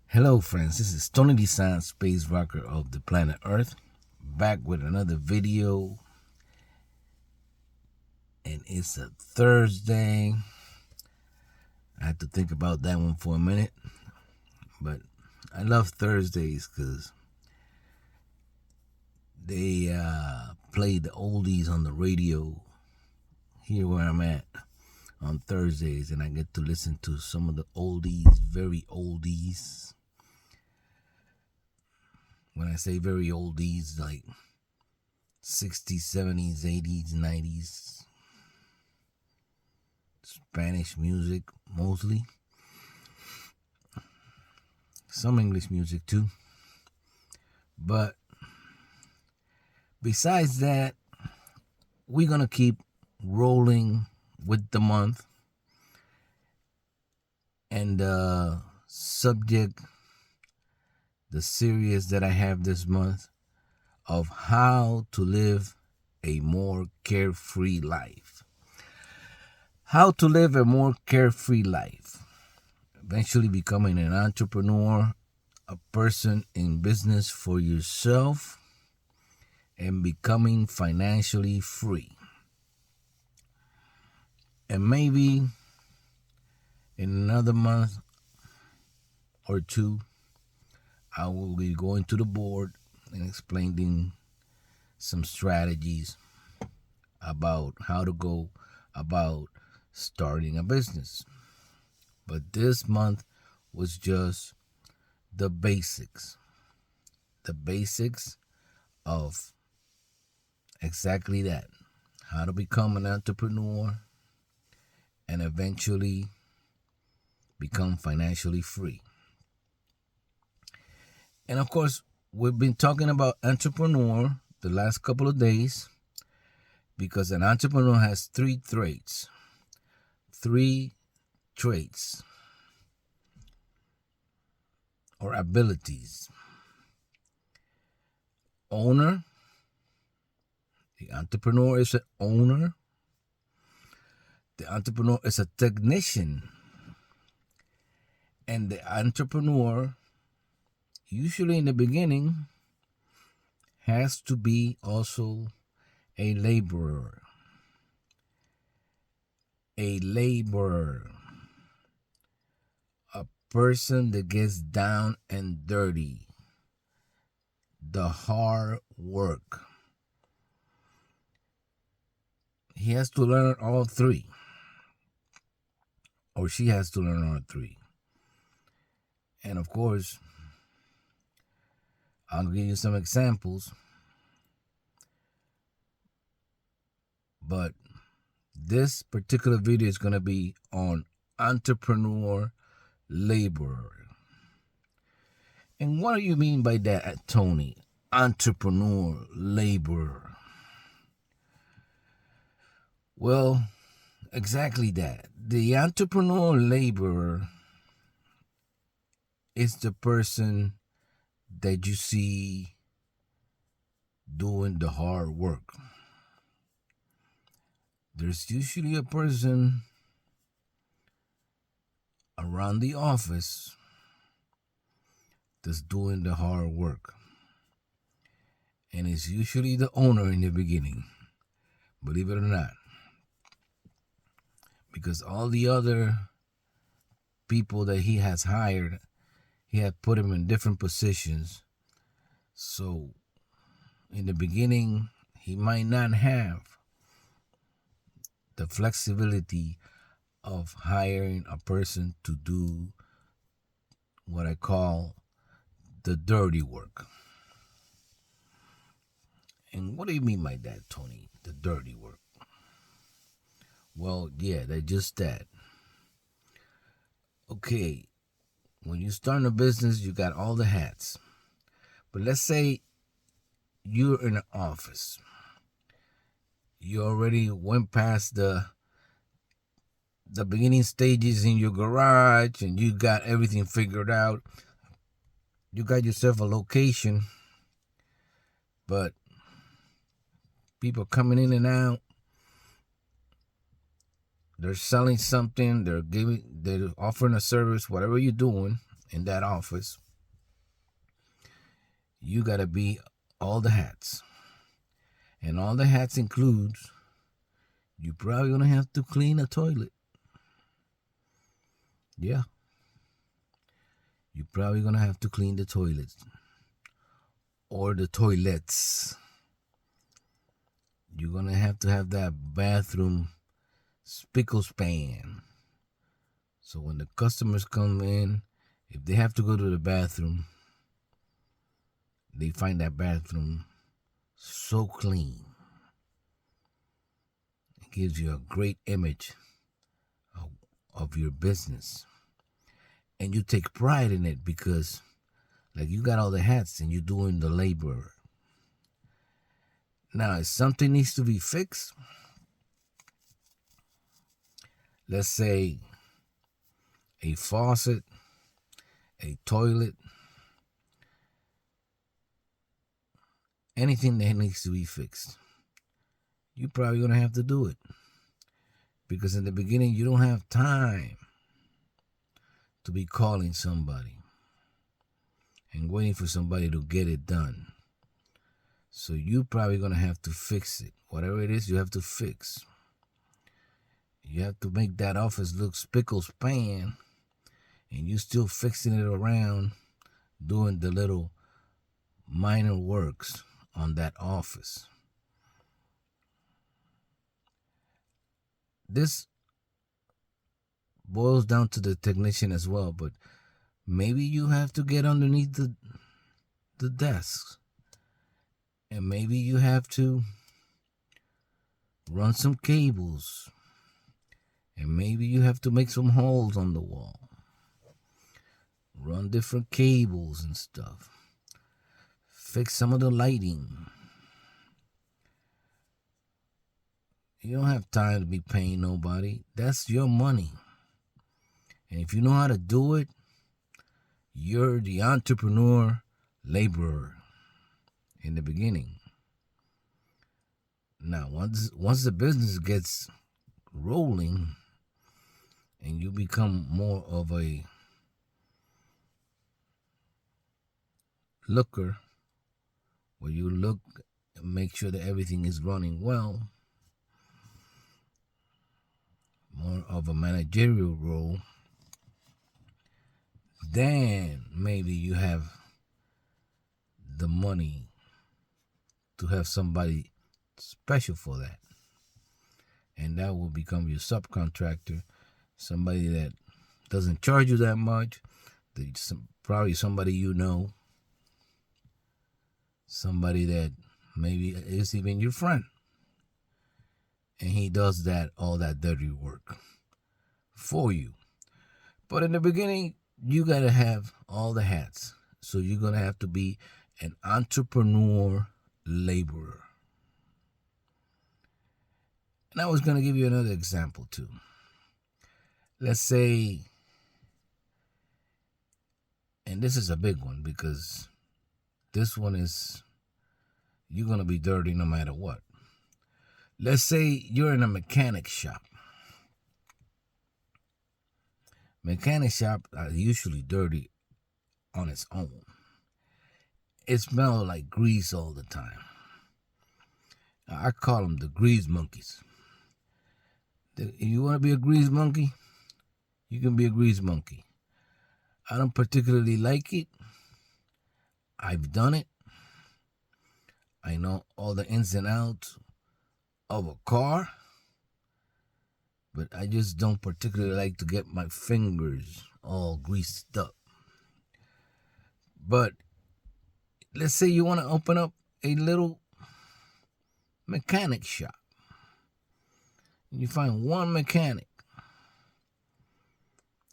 Hello, friends. This is Tony Desan, space rocker of the planet Earth, back with another video. And it's a Thursday. I had to think about that one for a minute. But I love Thursdays because they play the oldies on the radio here where I'm at on Thursdays. And I get to listen to some of the oldies, very oldies. When I say very oldies, like 60s, 70s, 80s, 90s, Spanish music mostly. Some English music too. But besides that, we're going to keep rolling with the month. And the subject, the series that I have this month of how to live a more carefree life. How to live a more carefree life. Eventually becoming an entrepreneur, a person in business for yourself, and becoming financially free. And maybe in another month or two, I will be going to the board and explaining some strategies about how to go about starting a business. But this month was just the basics. The basics of exactly that. How to become an entrepreneur and eventually become financially free. And of course, we've been talking about entrepreneur the last couple of days because an entrepreneur has three traits. Or abilities. Owner. The entrepreneur is an owner. The entrepreneur is a technician. And the entrepreneur, usually in the beginning, has to be also a laborer. A laborer. A person that gets down and dirty. The hard work. He has to learn all three. Or she has to learn all three. And of course, I'll give you some examples. But this particular video is going to be on entrepreneur laborer. And what do you mean by that, Tony? Entrepreneur laborer. Well, exactly that. The entrepreneur laborer is the person that you see doing the hard work. There's usually a person around the office that's doing the hard work. And it's usually the owner in the beginning, believe it or not. Because all the other people that he has hired, he had put him in different positions. So in the beginning, he might not have the flexibility of hiring a person to do what I call the dirty work. And what do you mean by that, Tony? The dirty work? Well, yeah, they're just that. Okay, when you start a business, you got all the hats. But let's say you're in an office. You already went past the beginning stages in your garage and you got everything figured out. You got yourself a location, but people coming in and out. They're selling something, they're offering a service, whatever you're doing, in that office, you got to be all the hats. And all the hats includes you're probably going to have to clean a toilet. Yeah. You're probably going to have to clean the toilets or the toilets. You're going to have that bathroom spickle span. So when the customers come in, if they have to go to the bathroom, they find that bathroom so clean. It gives you a great image of your business. And you take pride in it because, like, you got all the hats and you're doing the labor. Now, if something needs to be fixed, let's say a faucet, a toilet, anything that needs to be fixed, you're probably going to have to do it. Because in the beginning, you don't have time to be calling somebody and waiting for somebody to get it done. So you're probably going to have to fix it. Whatever it is, you have to fix. You have to make that office look spickle span, and you're still fixing it around, doing the little minor works on that office. This boils down to the technician as well, but maybe you have to get underneath the desks, and maybe you have to run some cables, and maybe you have to make some holes on the wall, run different cables and stuff, fix some of the lighting. You don't have time to be paying nobody. That's your money. And if you know how to do it, you're the entrepreneur laborer in the beginning. Now, once the business gets rolling and you become more of a looker, where you look and make sure that everything is running well, more of a managerial role, then maybe you have the money to have somebody special for that. And that will become your subcontractor, somebody that doesn't charge you that much, probably somebody you know, somebody that maybe is even your friend. And he does all that dirty work for you. But in the beginning, you got to have all the hats. So you're going to have to be an entrepreneur laborer. And I was going to give you another example too. Let's say, and this is a big one because this one is, you're going to be dirty no matter what. Let's say you're in a mechanic shop. Mechanic shop are usually dirty on its own. It smells like grease all the time. I call them the grease monkeys. If you want to be a grease monkey, you can be a grease monkey. I don't particularly like it. I've done it. I know all the ins and outs of a car, but I just don't particularly like to get my fingers all greased up. But let's say you want to open up a little mechanic shop. You find one mechanic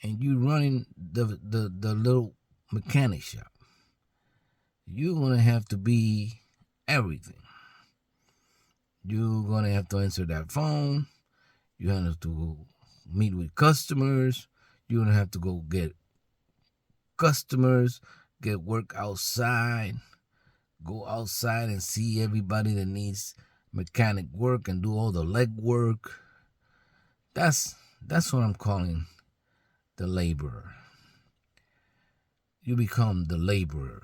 and you running the little mechanic shop. You're going to have to be everything. You're going to have to answer that phone. You have to go meet with customers. You're going to have to go get customers, get work outside, go outside and see everybody that needs mechanic work and do all the leg work. That's what I'm calling the laborer. you become the laborer,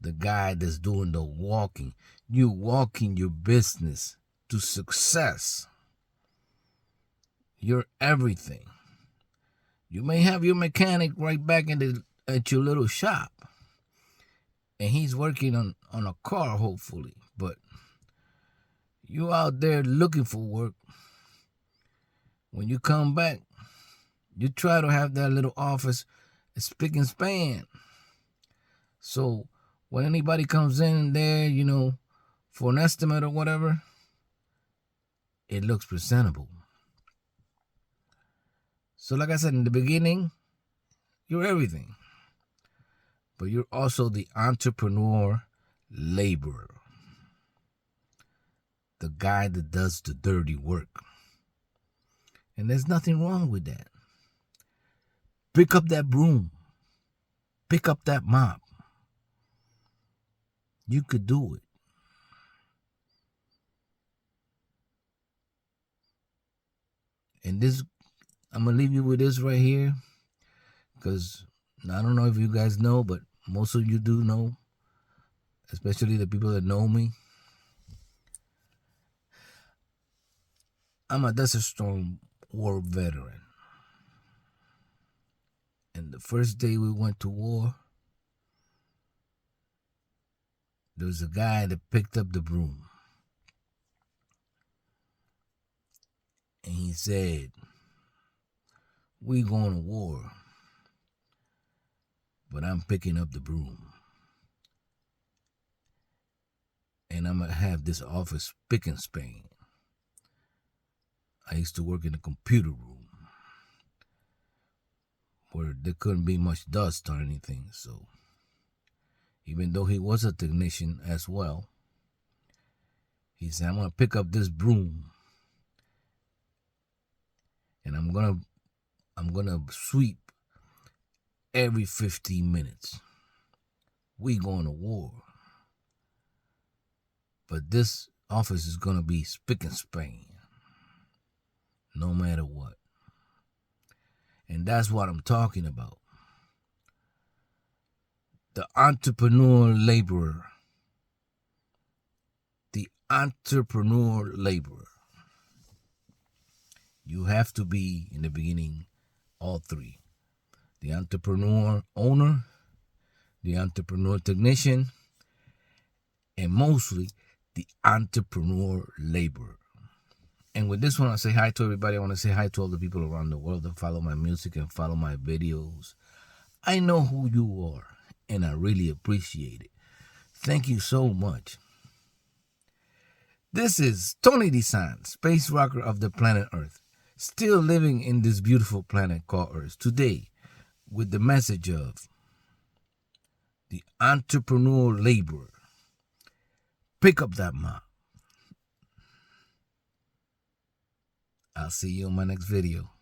the guy that's doing the walking. You walking your business to success. You're everything. You may have your mechanic right back at your little shop, and he's working on a car, hopefully, but you out there looking for work. When you come back, you try to have that little office spick and span. So when anybody comes in there, for an estimate or whatever, it looks presentable. So like I said in the beginning, you're everything. But you're also the entrepreneur laborer. The guy that does the dirty work. And there's nothing wrong with that. Pick up that broom. Pick up that mop. You could do it. And this, I'm going to leave you with this right here, because I don't know if you guys know, but most of you do know, especially the people that know me. I'm a Desert Storm war veteran. And the first day we went to war, there was a guy that picked up the broom. And he said, "We going to war, but I'm picking up the broom. And I'm going to have this office spick and span." I used to work in the computer room where there couldn't be much dust or anything. So even though he was a technician as well, he said, "I'm going to pick up this broom and I'm going to sweep every 15 minutes. We going to war, but this office is going to be spick and span, no matter what." And that's what I'm talking about. The entrepreneur laborer. The entrepreneur laborer. You have to be, in the beginning, all three. The entrepreneur owner, the entrepreneur technician, and mostly the entrepreneur laborer. And with this one, I say hi to everybody. I want to say hi to all the people around the world that follow my music and follow my videos. I know who you are, and I really appreciate it. Thank you so much. This is Tony DeSan, space rocker of the planet Earth, still living in this beautiful planet called Earth today with the message of the entrepreneur laborer. Pick up that mop. I'll see you in my next video.